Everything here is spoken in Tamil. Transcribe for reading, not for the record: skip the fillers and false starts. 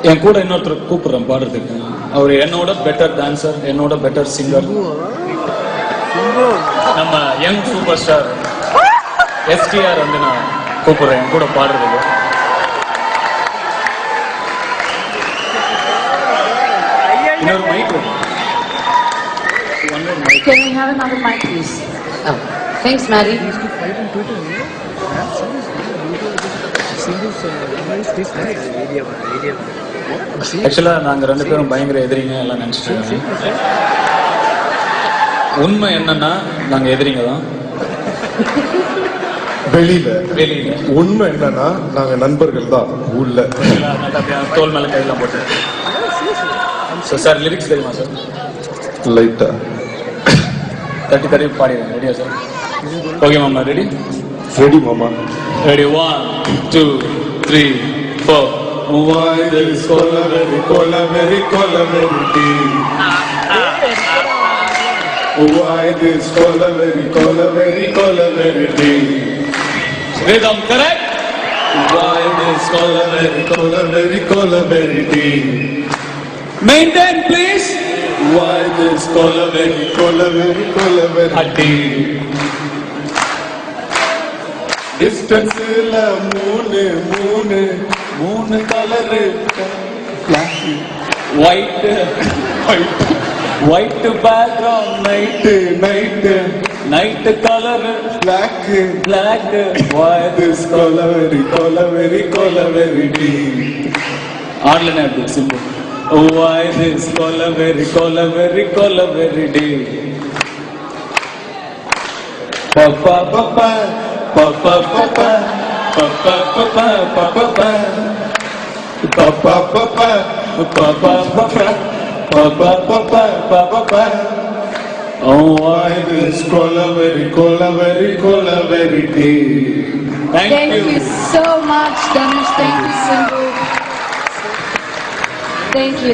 என் கூட இன்னொருத்தர் கூப்பிடுறேன் பாடுறதுக்கு. அவர் என்னோட பெட்டர் டான்சர், என்னோட பெட்டர் சிங்கர், நம்ம யங் சூப்பர் ஸ்டார் எஸ்டிஆர் வந்து நான் கூப்பிடுறேன் என் கூட பாடுறதுக்கு. இன்னொரு mic. Can we have another mic, please? Oh, thanks, Maddie. ஆக்சுவலா நாங்க ரெண்டு பேரும் பயங்கர எதிரிங்க எல்லாம் நினைச்சிட்டு இருக்கோம். உண்மை என்னன்னா நாங்க எதிரிங்க தான் வெளியில. வெளியில உண்மை என்னன்னா நாங்க நண்பர்கள் தான் உள்ள. தோல் மேல கையெல்லாம் போட்டு. சார் லிரிக்ஸ் தெரியுமா சார்? லைட்டா தட்டி தட்டி பாடிடுறேன். ரெடியா சார்? ஓகே மாமா, ரெடி? ரெடி மாமா. Ready, 1 2 3 4. Why this colaveri deep? Why this colaveri deep? Rhythm correct? Why this colaveri deep? Maintain please. Why this colaveri deep? Distance la moon color white background, night color black. why This colaveri deep. ஆடலனே அது simple. why this colaveri deep? pa pa pa pa pa pa pa pa pa pa pa pa pa pa pa Pa pa pa pa pa pa pa pa pa pa pa pa pa pa pa. Oh, why this colaveri deep. Thank you so much, Dhanush. Thank you, Sindhu. Thank you.